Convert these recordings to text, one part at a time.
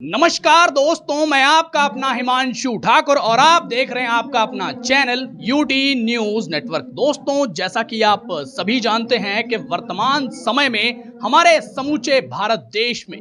नमस्कार दोस्तों, मैं आपका अपना हिमांशु ठाकुर और आप देख रहे हैं आपका अपना चैनल यूटी न्यूज नेटवर्क। दोस्तों, जैसा कि आप सभी जानते हैं कि वर्तमान समय में हमारे समूचे भारत देश में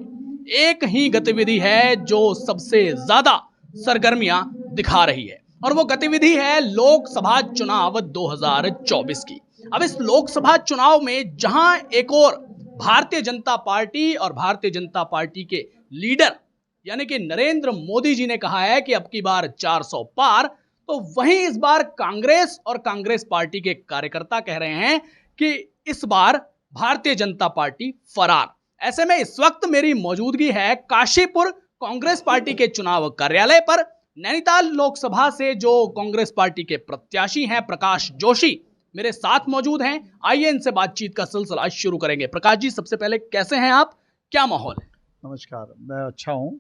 एक ही गतिविधि है जो सबसे ज्यादा सरगर्मियां दिखा रही है और वो गतिविधि है लोकसभा चुनाव 2024 की। अब इस लोकसभा चुनाव में जहां एक और भारतीय जनता पार्टी और भारतीय जनता पार्टी के लीडर यानी कि नरेंद्र मोदी जी ने कहा है कि अब की बार 400 पार, तो वहीं इस बार कांग्रेस और कांग्रेस पार्टी के कार्यकर्ता कह रहे हैं कि इस बार भारतीय जनता पार्टी फरार। ऐसे में इस वक्त मेरी मौजूदगी है काशीपुर कांग्रेस पार्टी के चुनाव कार्यालय पर। नैनीताल लोकसभा से जो कांग्रेस पार्टी के प्रत्याशी हैं प्रकाश जोशी मेरे साथ मौजूद हैं। आइए इनसे बातचीत का सिलसिला शुरू करेंगे। प्रकाश जी, सबसे पहले कैसे हैं आप, क्या माहौल है? नमस्कार, मैं अच्छा हूँ।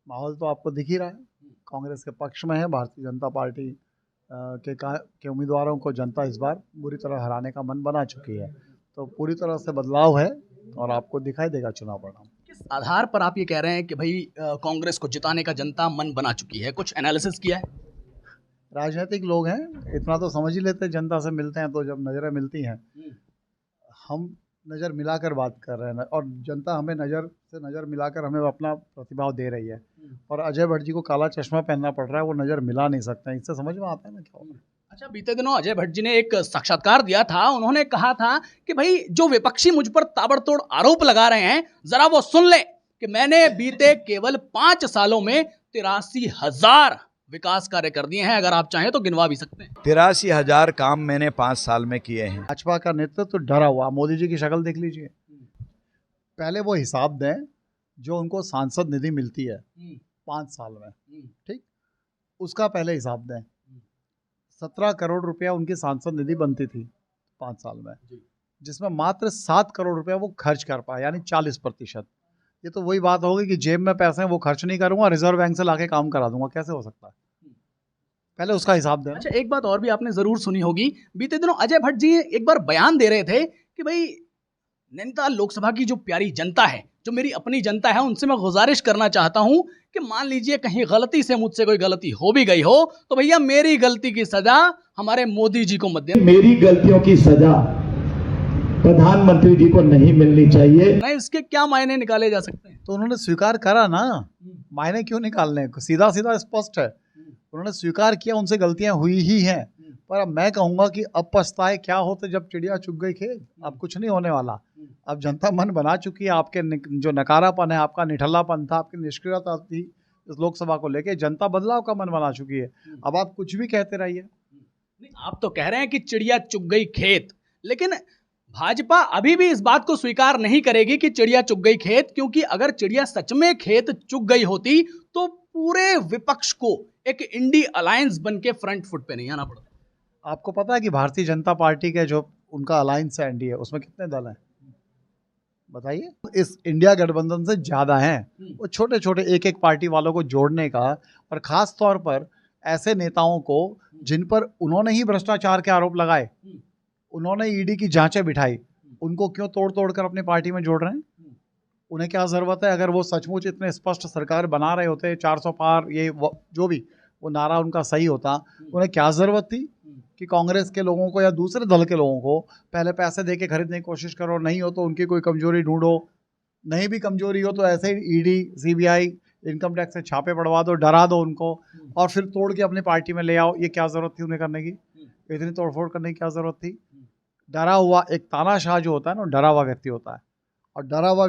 माहौल तो आपको दिख ही रहा है, कांग्रेस के पक्ष में है। भारतीय जनता पार्टी के उम्मीदवारों को जनता इस बार बुरी तरह हराने का मन बना चुकी है, तो पूरी तरह से बदलाव है और आपको दिखाई देगा चुनाव परिणाम। किस आधार पर आप ये कह रहे हैं कि भाई कांग्रेस को जिताने का जनता मन बना चुकी है? कुछ एनालिसिस किया है? राजनीतिक लोग हैं, इतना तो समझ ही लेते हैं। जनता से मिलते हैं तो जब नज़रें मिलती हैं, हम नज़र मिलाकर बात कर रहे हैं और जनता हमें नज़र से नज़र मिलाकर हमें अपना प्रतिभाव दे रही है। और अजय भट्ट जी को काला चश्मा पहनना पड़ रहा है, वो नज़र मिला नहीं सकते हैं। इससे समझ में आता है ना क्या होगा। अच्छा, बीते दिनों अजय भट्ट जी ने एक साक्षात्कार दिया था, उन्होंने कहा था कि भाई जो विपक्षी मुझ पर ताबड़तोड़ आरोप लगा रहे हैं जरा वो सुन लें कि मैंने बीते केवल 5 सालों में 83,000 विकास कार्य कर दिए हैं। अगर आप चाहें तो गिनवा भी सकते हैं। 83,000 काम मैंने 5 साल में किए हैं। भाजपा का नेतृत्व तो डरा हुआ। मोदी जी की शक्ल देख लीजिए। पहले वो हिसाब दें जो उनको सांसद निधि मिलती है 5 साल में, ठीक, उसका पहले हिसाब दें। 17 करोड़ रुपया उनकी सांसद निधि बनती थी 5 साल में, जिसमें मात्र 7 करोड़ रुपया वो खर्च कर पाए, यानी 40%। ये तो वही बात होगी कि जेब में पैसे हैं वो खर्च नहीं करूंगा, रिजर्व बैंक से लाके काम करा दूंगा। कैसे हो सकता है? पहले उसका हिसाब देना। अच्छा, एक बात और भी आपने जरूर सुनी होगी, बीते दिनों अजय भट्ट जी एक बार बयान दे रहे थे कि भाई नैनीताल लोकसभा की जो प्यारी जनता है, जो मेरी अपनी जनता है, उनसे मैं गुजारिश करना चाहता हूं कि मान लीजिए कहीं गलती से मुझसे कोई गलती हो भी गई हो तो भैया मेरी गलती की सजा हमारे मोदी जी को मत देना। मेरी गलतियों की सजा प्रधानमंत्री जी को नहीं मिलनी चाहिए। नहीं, इसके क्या मायने निकाले जा सकते हैं? तो उन्होंने स्वीकार करा ना, मायने क्यों निकालने? सीधा सीधा स्पष्ट है, उन्होंने स्वीकार किया उनसे गलतियां हुई ही हैं। पर अब मैं कहूंगा कि अब पछताए क्या होते जब चिड़िया चुग गई खेत। अब कुछ नहीं होने वाला। अब जनता मन बना चुकी है। आपके जो नकारापन है, आपका निठल्लापन था, आपकी निष्क्रियता थी इस लोकसभा को लेके, जनता बदलाव का मन बना चुकी है। अब आप कुछ भी कहते रहिए। नहीं, आप तो कह रहे हैं कि चिड़िया चुग गई खेत, लेकिन भाजपा अभी भी इस बात को स्वीकार नहीं करेगी कि चिड़िया चुग गई खेत, क्योंकि अगर चिड़िया सच में खेत चुग गई होती तो पूरे विपक्ष को एक इंडी अलायंस बन के फ्रंट फुट पे नहीं आना पड़ता। आपको पता है कि भारतीय जनता पार्टी के जो उनका अलायंस है एनडीए, उसमें कितने दल हैं बताइए? इस इंडिया गठबंधन से ज़्यादा हैं। वो छोटे छोटे एक एक पार्टी वालों को जोड़ने का, और ख़ास तौर पर ऐसे नेताओं को जिन पर उन्होंने ही भ्रष्टाचार के आरोप लगाए, उन्होंने ईडी की जांचें बिठाई, उनको क्यों तोड़ तोड़ कर अपनी पार्टी में जोड़ रहे हैं? उन्हें क्या ज़रूरत है? अगर वो सचमुच इतने स्पष्ट सरकार बना रहे होते, 400 पार, ये जो भी वो नारा उनका सही होता, उन्हें क्या ज़रूरत थी कि कांग्रेस के लोगों को या दूसरे दल के लोगों को पहले पैसे दे के खरीदने की कोशिश करो, नहीं हो तो उनकी कोई कमजोरी ढूंढो, नहीं भी कमजोरी हो तो ऐसे ही ईडी, सीबीआई, इनकम टैक्स से छापे पड़वा दो, डरा दो उनको और फिर तोड़ के अपनी पार्टी में ले आओ। ये क्या ज़रूरत थी उन्हें करने की? इतनी तोड़फोड़ करने की क्या ज़रूरत थी? डरा हुआ एक तानाशाह जो होता है ना, डरा हुआ व्यक्ति होता है, और डरा हुआ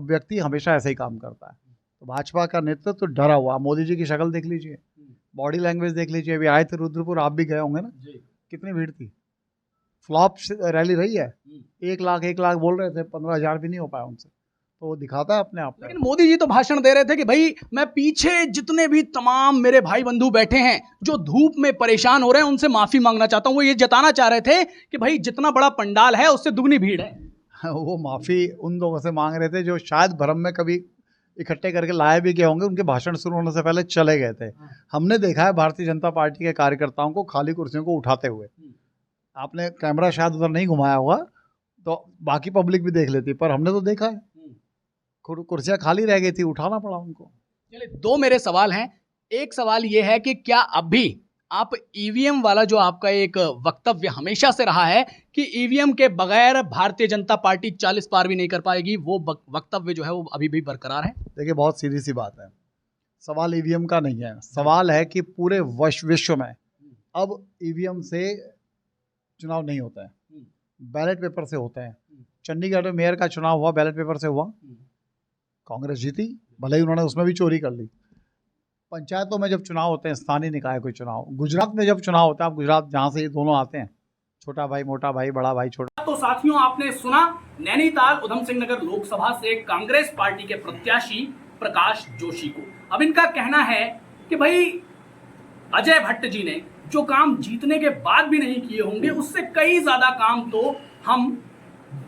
व्यक्ति हमेशा ऐसे ही काम करता है। तो भाजपा का नेतृत्व तो डरा हुआ। मोदी जी की शक्ल देख लीजिए, बॉडी लैंग्वेज देख लीजिए। अभी आए थे रुद्रपुर, आप भी गए होंगे ना, कितनी भीड़ थी। फ्लॉप रैली रही है। 1 लाख बोल रहे थे, 15,000 भी नहीं हो पाया उनसे। तो वो दिखाता है अपने आप। लेकिन मोदी जी तो भाषण दे रहे थे कि भाई मैं पीछे जितने भी तमाम मेरे भाई बंधु बैठे हैं जो धूप में परेशान हो रहे हैं उनसे माफी मांगना चाहता हूं। वो ये जताना चाह रहे थे कि भाई जितना बड़ा पंडाल है उससे दुगनी भीड़ है। वो माफी उन लोगों से मांग रहे थे जो शायद भ्रम में कभी इकट्ठे करके लाए भी गए होंगे, उनके भाषण शुरू होने से पहले चले गए थे। हमने देखा है भारतीय जनता पार्टी के कार्यकर्ताओं को खाली कुर्सियों को उठाते हुए। आपने कैमरा शायद उधर नहीं घुमाया होगा तो बाकी पब्लिक भी देख लेती, पर हमने तो देखा है। कुर्सियां खाली रह गई थी, उठाना पड़ा उनको। चलिए, दो मेरे सवाल हैं। एक सवाल ये है कि क्या अभी आप ईवीएम वाला जो आपका एक वक्तव्य हमेशा से रहा है कि ईवीएम के बगैर भारतीय जनता पार्टी 40 पार भी नहीं कर पाएगी, वो वक्तव्य जो है वो अभी भी बरकरार है? देखिए, बहुत सीधी सी बात है, सवाल ईवीएम का नहीं है। सवाल है कि पूरे विश्व में अब ईवीएम से चुनाव नहीं होता है, बैलेट पेपर से होता है। चंडीगढ़ में मेयर का चुनाव हुआ, बैलेट पेपर से हुआ, कांग्रेस जीती, भले ही उन्होंने उसमें भी चोरी कर ली। पंचायतों में जब चुनाव होते हैं, स्थानीय निकाय कोई चुनाव, गुजरात में जब चुनाव होता है, आप गुजरात जहाँ से ये दोनों आते हैं, छोटा भाई मोटा भाई, बड़ा भाई छोटा। तो साथियों, आपने सुना नैनीताल उधम सिंह नगर लोकसभा से कांग्रेस पार्टी के प्रत्याशी प्रकाश जोशी को। अब इनका कहना है कि भाई अजय भट्ट जी ने जो काम जीतने के बाद भी नहीं किए होंगे, उससे कई ज्यादा काम तो हम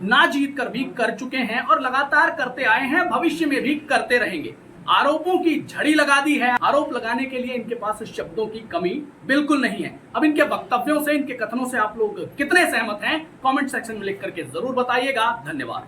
ना जीत कर भी कर चुके हैं और लगातार करते आए हैं, भविष्य में भी करते रहेंगे। आरोपों की झड़ी लगा दी है। आरोप लगाने के लिए इनके पास शब्दों की कमी बिल्कुल नहीं है। अब इनके वक्तव्यों से, इनके कथनों से आप लोग कितने सहमत हैं, कमेंट सेक्शन में लिख करके जरूर बताइएगा। धन्यवाद।